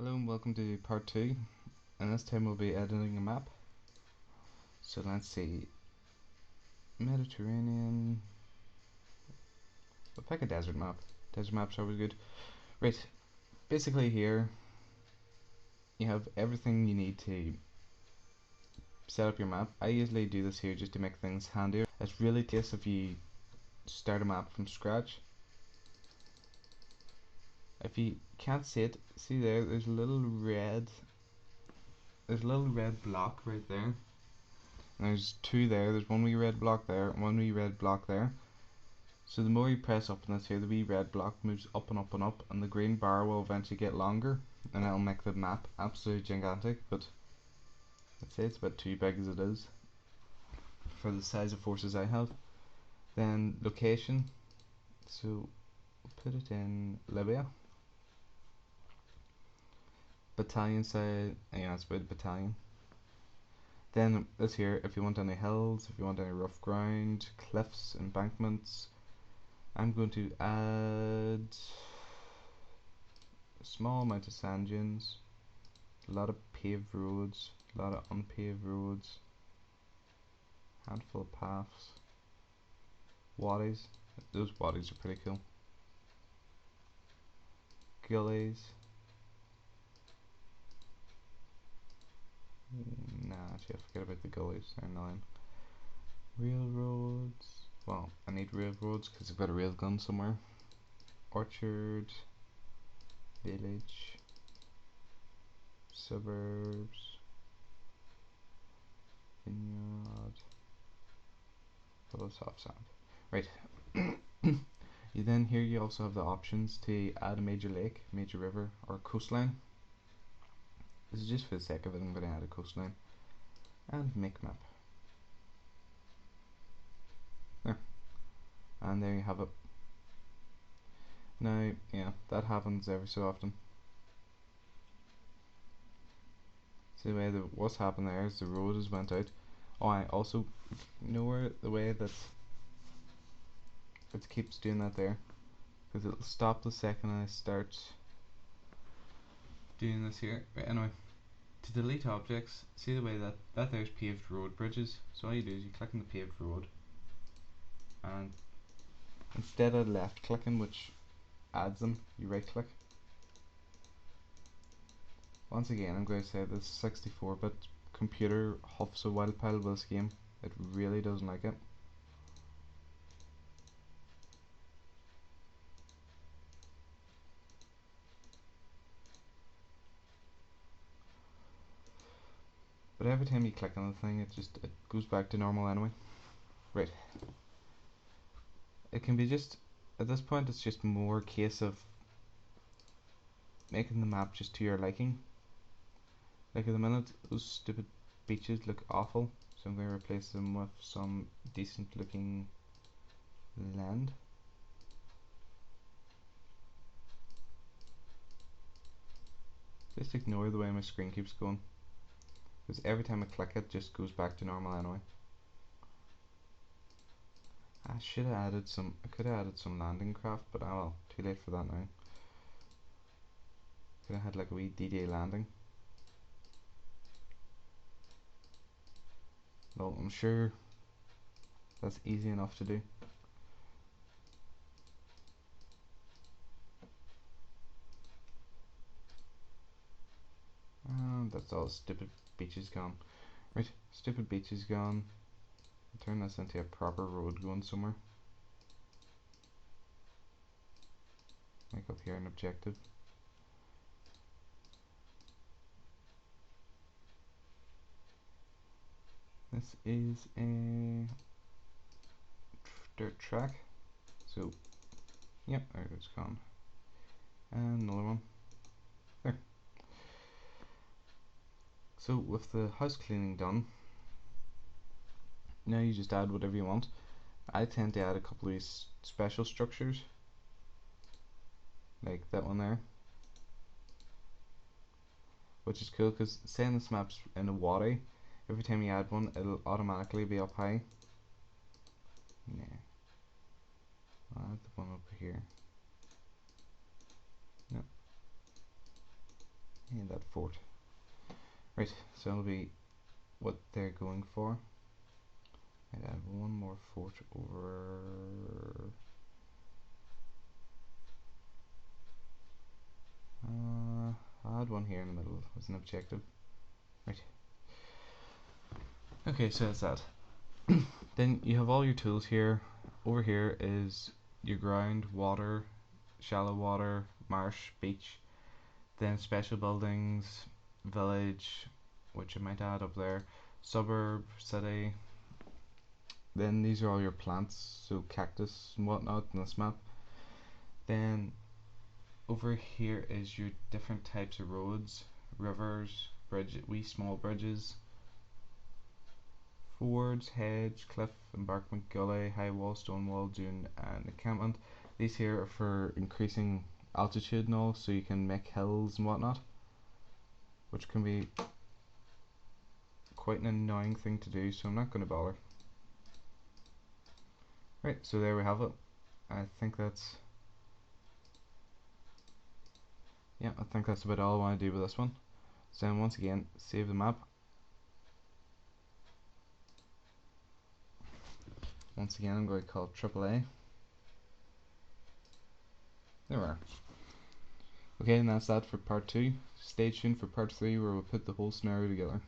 Hello and welcome to part 2, and this time we'll be editing a map. So let's see, Mediterranean, we'll pick a desert map. Desert maps are always good. Right, basically here you have everything you need to set up your map. I usually do this here just to make things handier. It's really tasty if you start a map from scratch. If you can't see it, see there, there's a little red block right there. And there's two there, there's one wee red block there, and one wee red block there. So the more you press up on this here, the wee red block moves up and up and up, and the green bar will eventually get longer, and that'll make the map absolutely gigantic, but I'd say it's about too big as it is for the size of forces I have. Then location, so we'll put it in Libya. Battalion size, yeah, it's about a battalion. Then this here, if you want any hills, if you want any rough ground, cliffs, embankments, I'm going to add a small amount of sand dunes, a lot of paved roads, a lot of unpaved roads, handful of paths, wadis, those wadis are pretty cool, gullies, nah, actually I forget about the gullies, they're annoying, railroads, well I need railroads because I've got a railgun somewhere, orchard, village, suburbs, vineyard, Talonsoft sound. Right. You then here you also have the options to add a major lake, major river, or coastline. This is just for the sake of it, I'm going to add a coastline. And make map. There. And there you have it. Now, yeah, that happens every so often. See the way that what's happened there is the road has went out. Oh, I also, you know where the way that it keeps doing that there? Because it'll stop the second I start doing this here. Right, anyway, to delete objects, see the way that there's paved road bridges. So all you do is you click on the paved road, and instead of left clicking, which adds them, you right click. Once again, I'm going to say this 64-bit computer huffs a wild pile with this game. It really doesn't like it. But every time you click on the thing, it goes back to normal anyway. Right. It can be just, at this point it's just more a case of making the map just to your liking. Like at the minute, those stupid beaches look awful, so I'm going to replace them with some decent looking land. Just ignore the way my screen keeps going, because every time I click it just goes back to normal anyway. I should have added some, I could have added some landing craft, but oh well, too late for that now. Could have had like a wee D-Day landing. Well, I'm sure that's easy enough to do. And that's all stupid beaches gone. Right, stupid beaches gone. Turn this into a proper road going somewhere. Make up here an objective. This is a dirt track. So, yep, there it's gone. And another one. There. So with the house cleaning done, now you just add whatever you want. I tend to add a couple of these special structures, like that one there, which is cool because saying this map's in a wadi, every time you add one it'll automatically be up high. Nah, I'll add the one over here. No. Yeah, fort. Right, so that'll be what they're going for. I'd add one more fort over. I'll add one here in the middle as an objective. Right. Okay, so that's that. Then you have all your tools here. Over here is your ground, water, shallow water, marsh, beach. Then special buildings, village, which I might add up there, suburb, city. Then these are all your plants, so cactus and whatnot in this map. Then over here is your different types of roads, rivers, wee small bridges, fords, hedge, cliff, embankment, gully, high wall, stone wall, dune, and encampment. These here are for increasing altitude and all, so you can make hills and whatnot, which can be quite an annoying thing to do, so I'm not going to bother. Right, so there we have it. I think that's about all I want to do with this one. So then once again, save the map. Once again, I'm going to call it AAA. There we are. Okay, and that's that for part 2. Stay tuned for part 3 where we'll put the whole scenario together.